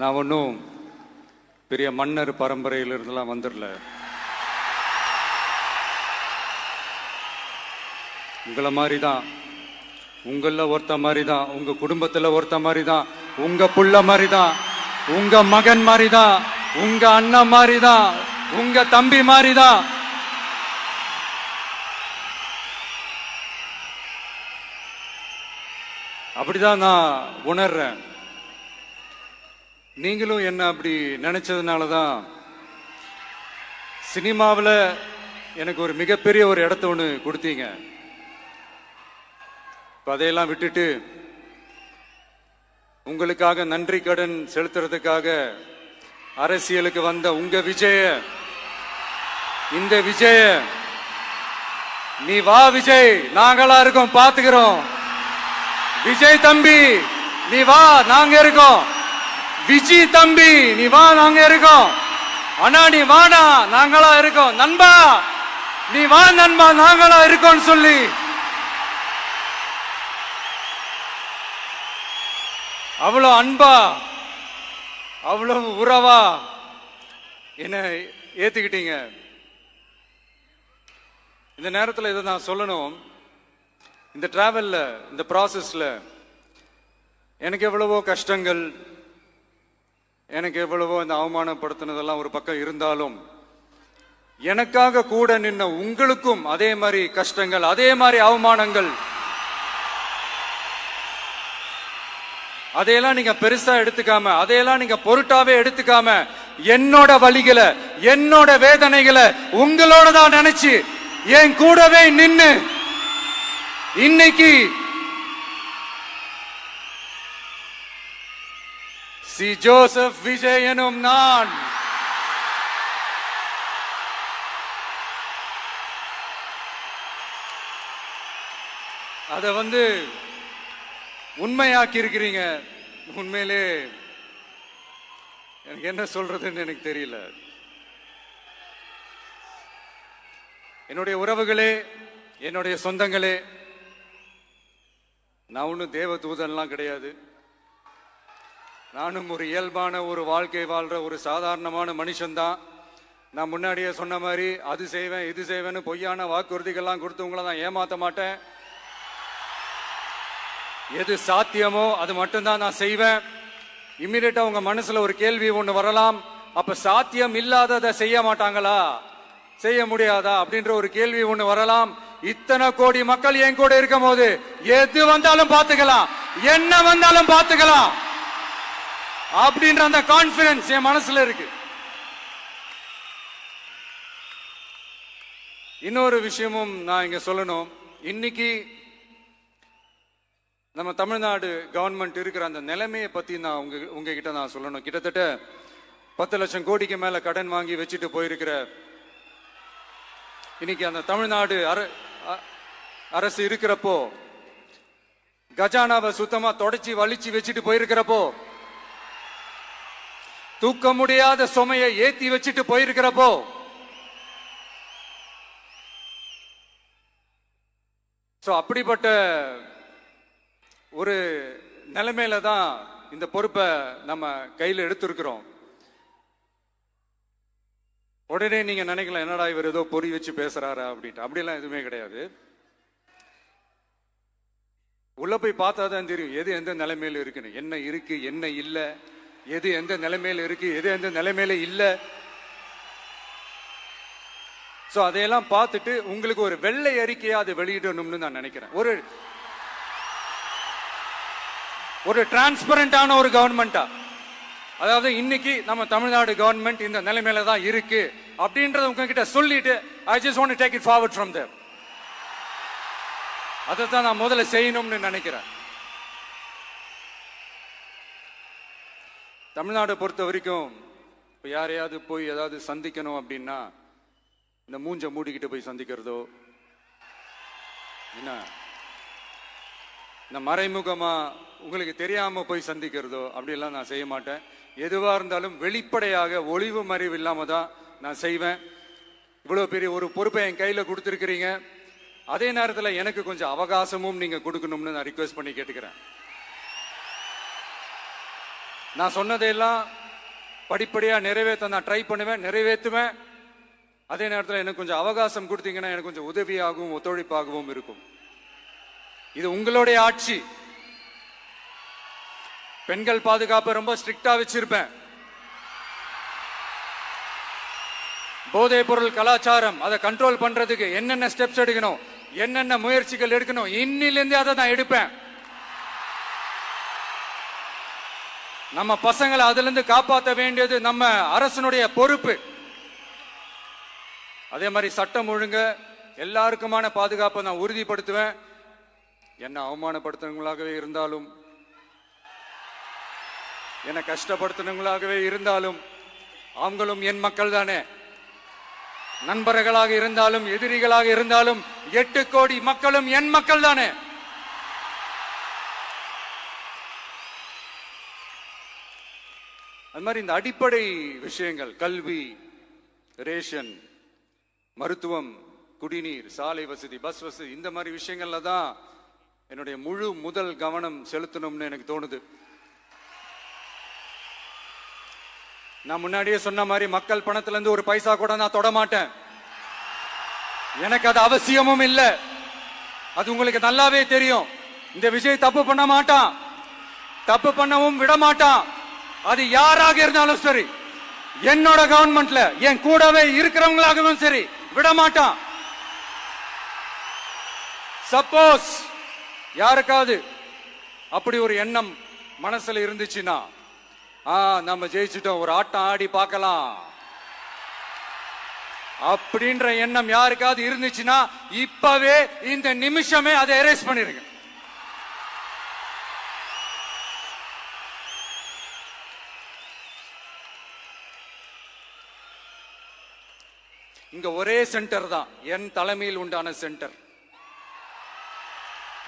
நான் ஒன்றும் பெரிய மன்னர் பரம்பரையிலிருந்துலாம் வந்துடல. உங்களை மாதிரி தான், உங்களில் ஒருத்த மாதிரி தான், உங்க குடும்பத்தில் ஒருத்த மாதிரி தான், உங்க புள்ள மாதிரி தான், உங்க மகன் மாதிரி தான், உங்க அண்ணன் மாதிரி தான், உங்க தம்பி மாதிரி தான். அப்படிதான் நான் உணர்றேன். நீங்களும் என்ன அப்படி நினைச்சதுனால தான் சினிமாவில் எனக்கு ஒரு மிகப்பெரிய ஒரு இடத்த ஒன்று கொடுத்தீங்க. அதையெல்லாம் விட்டுட்டு உங்களுக்காக நன்றி கடன் செலுத்துறதுக்காக அரசியலுக்கு வந்த உங்க விஜய, இந்த விஜய, நீ வா விஜய், நாங்களா இருக்கோம், பாத்துக்கிறோம். விஜய் தம்பி நீ வா, நாங்க இருக்கோம். விஜய் தம்பி நீ வா, நாங்க இருக்கோம். அண்ணா நீ வாடா, நாங்களா இருக்கோம். நண்பா நீ வா நண்பா, நாங்களா இருக்கோம் சொல்லி அவ்வளவு அன்பா, அவ்வளவு உறவா என்ன ஏத்துக்கிட்டீங்க. இந்த நேரத்தில் இதை நான் சொல்லணும். இந்த டிராவல்ல, இந்த ப்ராசஸ்ல எனக்கு எவ்வளவோ கஷ்டங்கள், எனக்கு எவ்வளவோ இந்த அவமானப்படுத்தினதெல்லாம் ஒரு பக்கம் இருந்தாலும், எனக்காக கூட நின்ன உங்களுக்கும் அதே மாதிரி கஷ்டங்கள், அதே மாதிரி அவமானங்கள், அதையெல்லாம் நீங்க பெருசா எடுத்துக்காம, அதையெல்லாம் நீங்க பொருட்டாவே எடுத்துக்காம, என்னோட வலிகளை, என்னோட வேதனைகளை உங்களோட தான் நினைச்சு என் கூடவே நின்னு இன்னைக்கு சி ஜோசப் விஜய் எனும் நான் அதை உண்மையாக்கி இருக்கிறீங்க. உண்மையிலே எனக்கு என்ன சொல்றதுன்னு எனக்கு தெரியல. என்னுடைய உறவுகளே, என்னுடைய சொந்தங்களே, நான் ஒன்றும் தேவ தூதன்லாம் கிடையாது. நானும் ஒரு இயல்பான ஒரு வாழ்க்கை வாழ்ற ஒரு சாதாரணமான மனுஷன்தான். நான் முன்னாடியே சொன்ன மாதிரி அது செய்வேன் இது செய்வேன்னு பொய்யான வாக்குறுதிகள்லாம் கொடுத்து உங்களை நான் ஏமாத்த மாட்டேன். எது சாத்தியமோ அது மட்டும்தான் நான் செய்வேன். இம்மிடியட்டா உங்க மனசுல ஒரு கேள்வி ஒண்ணு வரலாம், அப்ப சாத்தியம் இல்லாததை செய்ய மாட்டாங்களா, செய்ய முடியாதா அப்படின்ற ஒரு கேள்வி ஒண்ணு வரலாம். இத்தனை கோடி மக்கள் என் கூட இருக்கும் போது எது வந்தாலும் பாத்துக்கலாம், என்ன வந்தாலும் பாத்துக்கலாம் அப்படின்ற அந்த கான்பிடன்ஸ் என் மனசுல இருக்கு. இன்னொரு விஷயமும் நான் இங்க சொல்லணும். இன்னைக்கு நம்ம தமிழ்நாடு கவர்மெண்ட் இருக்கிற அந்த நிலைமையை பத்தி நான் உங்ககிட்ட நான் சொல்லணும். கிட்டத்தட்ட 10 லட்சம் கோடிக்கு மேல கடன் வாங்கி வச்சுட்டு போயிருக்கிற இன்னைக்கு அந்த தமிழ்நாடு அரசு இருக்கிறப்போ, கஜானாவை சுத்தமா தொடச்சி வலிச்சு வச்சுட்டு போயிருக்கிறப்போ, தூக்க முடியாத சுமையை ஏத்தி வச்சுட்டு போயிருக்கிறப்போ, அப்படிப்பட்ட ஒரு நிலைமையில தான் இந்த பொறுப்பை நம்ம கையில் எடுத்திருக்கிறோம். உடனே நீங்க நினைக்கலாம், என்னடா இவர் ஏதோ பொறி வச்சு பேசுறாரா அப்படின்ட்டு. அப்படிலாம் எதுவுமே கிடையாது. உள்ள போய் பார்த்தாதான் தெரியும் எது எந்த நிலைமையில இருக்குன்னு, என்ன இருக்கு என்ன இல்லை, எது எந்த நிலைமையில இருக்கு எது எந்த நிலைமையில இல்லை. அதையெல்லாம் பார்த்துட்டு உங்களுக்கு ஒரு வெள்ளை அறிக்கையா அதை வெளியிடணும்னு நான் நினைக்கிறேன். ஒரு டிரான்ஸ்பரண்டான ஒரு கவர்மெண்டா, அதாவது இன்னைக்கு நம்ம தமிழ்நாடு கவர்மெண்ட் இந்த நிலைமையில தான் இருக்கு அப்படின்றத உங்ககிட்ட சொல்லிட்டு I just want to take it forward from there. அதை தான் நான் முதல்ல செய்யணும்னு நினைக்கிறேன். தமிழ்நாடை பொறுத்த வரைக்கும் இப்போ யாரையாவது போய் ஏதாவது சந்திக்கணும் அப்படின்னா இந்த மூஞ்ச மூடிக்கிட்டு போய் சந்திக்கிறதோ, என்ன இந்த மறைமுகமா உங்களுக்கு தெரியாம போய் சந்திக்கிறதோ அப்படிலாம் நான் செய்ய மாட்டேன். எதுவா இருந்தாலும் வெளிப்படையாக ஒளிவு மறைவு இல்லாம தான் நான் செய்வேன். இவ்வளவு பெரிய ஒரு பொறுப்பை என் கையில கொடுத்துருக்கிறீங்க. அதே நேரத்தில் எனக்கு கொஞ்சம் அவகாசமும் நீங்க கொடுக்கணும்னு நான் ரிக்வெஸ்ட் பண்ணி கேட்டுக்கிறேன். நான் சொன்னதையெல்லாம் படிப்படியா நிறைவேற்ற நான் ட்ரை பண்ணுவேன், நிறைவேற்றுவேன். அதே நேரத்தில் எனக்கு கொஞ்சம் அவகாசம் கொடுத்தீங்கன்னா எனக்கு கொஞ்சம் உதவியாகவும் ஒத்துழைப்பாகவும் இருக்கும். இது உங்களுடைய ஆட்சி. பெண்கள் பாதுகாப்பை ரொம்ப ஸ்ட்ரிக்டா வச்சிருப்பேன். போதைப் பொருள் கலாச்சாரம் அதை கண்ட்ரோல் பண்றதுக்கு என்னென்ன ஸ்டெப்ஸ் எடுக்கணும், என்னென்ன முயற்சிகள் எடுக்கணும், இன்னிலிருந்தே அதை நான் எடுப்பேன். நம்ம பசங்களை அதுல இருந்து காப்பாற்ற வேண்டியது நம்ம அரசனுடைய பொறுப்பு. அதே மாதிரி சட்டம் ஒழுங்கு எல்லாருக்குமான பாதுகாப்பை நான் உறுதிப்படுத்துவேன். என்ன அவமானப்படுத்துறவங்களாகவே இருந்தாலும், என்ன கஷ்டப்படுத்துறவங்களாகவே இருந்தாலும், அவங்களும் என் மக்கள் தானே. நண்பர்களாக இருந்தாலும் எதிரிகளாக இருந்தாலும் 8 கோடி மக்களும் என் மக்கள் தானே. அது மாதிரி இந்த அடிப்படை விஷயங்கள், கல்வி, ரேஷன், மருத்துவம், குடிநீர், சாலை வசதி, பஸ் வசதி, இந்த மாதிரி விஷயங்கள்ல தான் என்னுடைய முழு முதல் கவனம் செலுத்தணும்னு எனக்கு தோணுது. நான் முன்னாடியே சொன்ன மாதிரி மக்கள் பணத்துல இருந்து ஒரு பைசா கூட நான் தொட மாட்டேன். எனக்கு அது அவசியமும் இல்லை. அது உங்களுக்கு நல்லாவே தெரியும். இந்த விஜய் தப்பு பண்ண மாட்டான், தப்பு பண்ணவும் விட மாட்டான். அது யாராக இருந்தாலும் சரி, என்னோட கவர்மெண்ட்ல என் கூடவே இருக்கிறவங்களாகவும் சரி, விட மாட்டான். சப்போஸ் யாருக்காவது அப்படி ஒரு எண்ணம் மனசுல இருந்துச்சுன்னா, நம்ம ஜெயிச்சுட்டோம், ஒரு ஆட்டம் ஆடி பார்க்கலாம் அப்படின்ற எண்ணம் யாருக்காவது இருந்துச்சுன்னா இப்பவே இந்த நிமிஷமே அதை எரேஸ் பண்ணிருங்க. இங்க ஒரே சென்டர் தான், என் தலைமையில் உண்டான சென்டர்.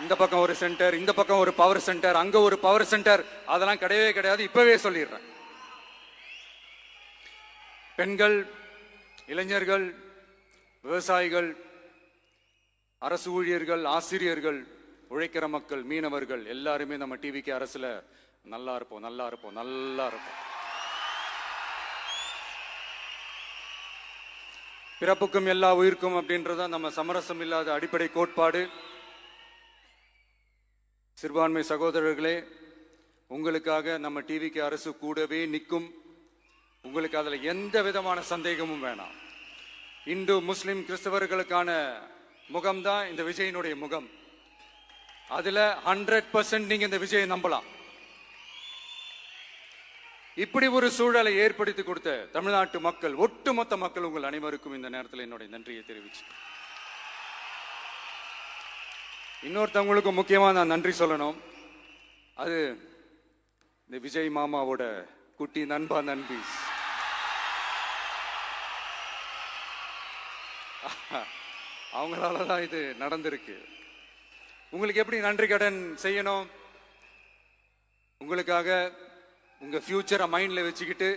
இந்த பக்கம் ஒரு சென்டர், இந்த பக்கம் ஒரு பவர் சென்டர், அங்க ஒரு பவர் சென்டர், அதெல்லாம் கிடையவே கிடையாது. இப்பவே சொல்லிடுறேன். பெண்கள், இளைஞர்கள், விவசாயிகள், அரசு ஊழியர்கள், ஆசிரியர்கள், உழைக்கிற மக்கள், மீனவர்கள் எல்லாருமே நம்ம டிவிக்கு அரசுல நல்லா இருப்போம், நல்லா இருப்போம், நல்லா இருப்போம். பிறப்புக்கும் எல்லா உயிர்க்கும் அப்படின்றத நம்ம சமரசம் இல்லாத அடிப்படை கோட்பாடு. சிறுபான்மை சகோதரர்களே, உங்களுக்காக நம்ம டிவிக்கு அரசு கூடவே நிற்கும். உங்களுக்கு அதுல எந்த விதமான சந்தேகமும் வேணாம். இந்து, முஸ்லிம், கிறிஸ்தவர்களுக்கான முகம்தான் இந்த விஜயினுடைய முகம். அதுல 100% நீங்க இந்த விஜயை நம்பலாம். இப்படி ஒரு சூழலை ஏற்படுத்தி கொடுத்த தமிழ்நாட்டு மக்கள், ஒட்டுமொத்த மக்கள், உங்கள் அனைவருக்கும் இந்த நேரத்தில் என்னுடைய நன்றியை தெரிவிச்சு, இன்னொருத்தவங்களுக்கு முக்கியமா நான் நன்றி சொல்லணும். அது இந்த விஜய் மாமாவோட குட்டி நண்பா, நண்பி. அவங்களாலதான் இது நடந்திருக்கு. உங்களுக்கு எப்படி நன்றி கடன் செய்யணும்? உங்களுக்காக உங்க ஃபியூச்சரை மைண்ட்ல வச்சுக்கிட்டு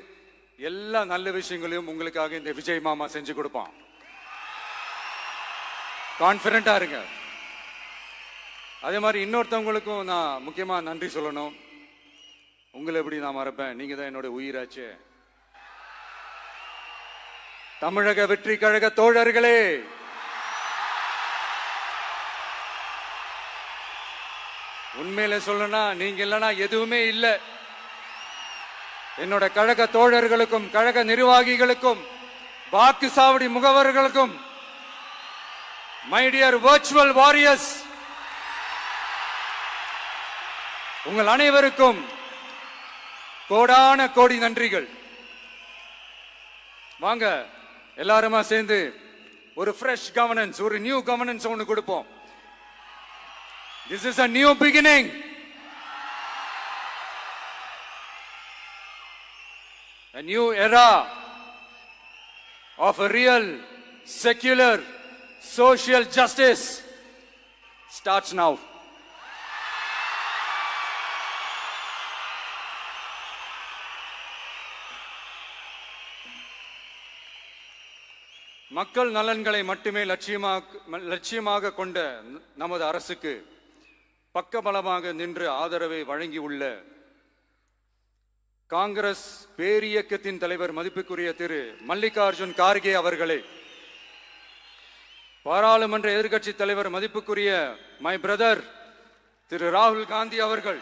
எல்லா நல்ல விஷயங்களையும் உங்களுக்காக இந்த விஜய் மாமா செஞ்சு கொடுப்பான். கான்பிடண்டா இருங்க. அதே மாதிரி இன்னொருத்தவங்களுக்கும் நான் முக்கியமா நன்றி சொல்லணும். உங்களை எப்படி நான் மறப்பேன்? நீங்க தான் என்னோட உயிராச்சே. தமிழக வெற்றி கழக தோழர்களே, உண்மையில சொல்லணும்னா நீங்க இல்லைன்னா எதுவுமே இல்லை. என்னோட கழக தோழர்களுக்கும், கழக நிர்வாகிகளுக்கும், வாக்கு சாவடி முகவர்களுக்கும், மை டியர் வர்ச்சுவல் வாரியர்ஸ், உங்கள் அனைவருக்கும் கோடான கோடி நன்றிகள். வாங்க எல்லாருமா சேர்ந்து ஒரு ஃப்ரெஷ் கவர்னன்ஸ், ஒரு நியூ கவர்னன்ஸ் ஒன்று கொடுப்போம். This is a new beginning. A new era of a real, secular, social justice starts now. மக்கள் நலன்களை மட்டுமே லட்சியமாக கொண்ட நமது அரசுக்கு பக்கபலமாக நின்று ஆதரவை வழங்கியுள்ள காங்கிரஸ் பேரியக்கத்தின் தலைவர் மதிப்புக்குரிய திரு மல்லிகார்ஜுன் கார்கே அவர்களே, பாராளுமன்ற எதிர்க்கட்சி தலைவர் மதிப்புக்குரிய மை பிரதர் திரு ராகுல் காந்தி அவர்கள்,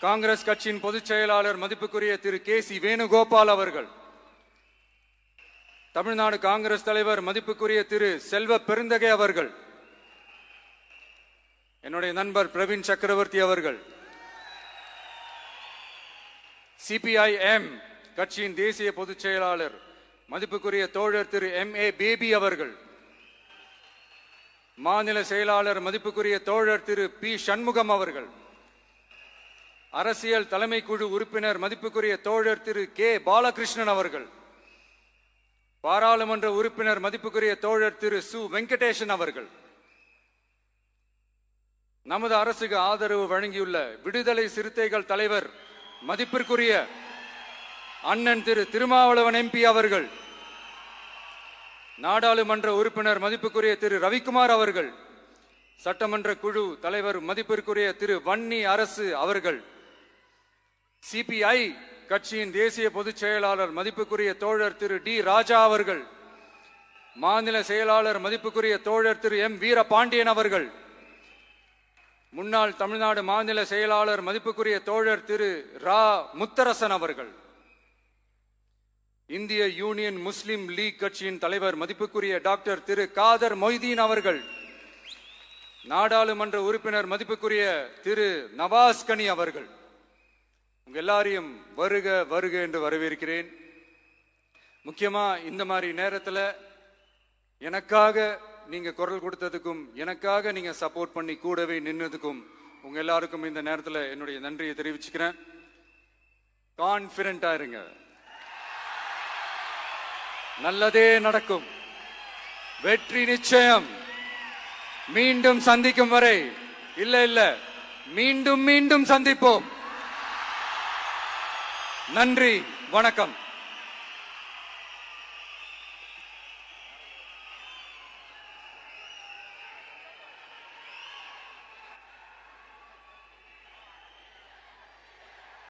காங்கிரஸ் கட்சியின் பொதுச் செயலாளர் மதிப்புக்குரிய திரு கே.சி. வேணுகோபால் அவர்கள், தமிழ்நாடு காங்கிரஸ் தலைவர் மதிப்புக்குரிய திரு செல்வ பெருந்தகை அவர்கள், என்னுடைய நண்பர் பிரவீன் சக்கரவர்த்தி அவர்கள், சிபிஐஎம் கட்சியின் தேசிய பொதுச் செயலாளர் மதிப்புக்குரிய தோழர் திரு M.A. பேபி அவர்கள், மாநில செயலாளர் மதிப்புக்குரிய தோழர் திரு பி. சண்முகம் அவர்கள், அரசியல் தலைமை குழு உறுப்பினர் மதிப்புக்குரிய தோழர் திரு கே. பாலகிருஷ்ணன் அவர்கள், பாராளுமன்ற உறுப்பினர் மதிப்புக்குரிய தோழர் திரு சு. வெங்கடேசன் அவர்கள், நமது அரசுக்கு ஆதரவு வழங்கியுள்ள விடுதலை சிறுத்தைகள் தலைவர் மதிப்பிற்குரிய அண்ணன் திரு திருமாவளவன் MP அவர்கள், நாடாளுமன்ற உறுப்பினர் மதிப்புக்குரிய திரு ரவிக்குமார் அவர்கள், சட்டமன்ற குழு தலைவர் மதிப்பிற்குரிய திரு வன்னி அரசு அவர்கள், CPI கட்சியின் தேசிய பொதுச் செயலாளர் மதிப்புக்குரிய தோழர் திரு டி. ராஜா அவர்கள், மாநில செயலாளர் மதிப்புக்குரிய தோழர் திரு M. வீரபாண்டியன் அவர்கள், முன்னாள் தமிழ்நாடு மாநில செயலாளர் மதிப்புக்குரிய தோழர் திரு ரா. முத்தரசன் அவர்கள், இந்திய யூனியன் முஸ்லிம் லீக் கட்சியின் தலைவர் மதிப்புக்குரிய டாக்டர் திரு காதர் மொய்தீன் அவர்கள், நாடாளுமன்ற உறுப்பினர் மதிப்புக்குரிய திரு நவாஸ் கனி அவர்கள், உங்க எல்லாரையும் வருக வருக என்று வரவேற்கிறேன். முக்கியமா இந்த மாதிரி நேரத்தில் எனக்காக நீங்க குரல் கொடுத்ததுக்கும் எனக்காக நீங்க சப்போர்ட் பண்ணி கூடவே நின்னதுக்கும் உங்க எல்லாருக்கும் இந்த நேரத்தில் என்னுடைய நன்றியை தெரிவிச்சுக்கிறேன். கான்பிடண்டா இருங்க, நல்லதே நடக்கும், வெற்றி நிச்சயம். மீண்டும் சந்திக்கும் வரை இல்ல மீண்டும் மீண்டும் சந்திப்போம். நன்றி, வணக்கம்.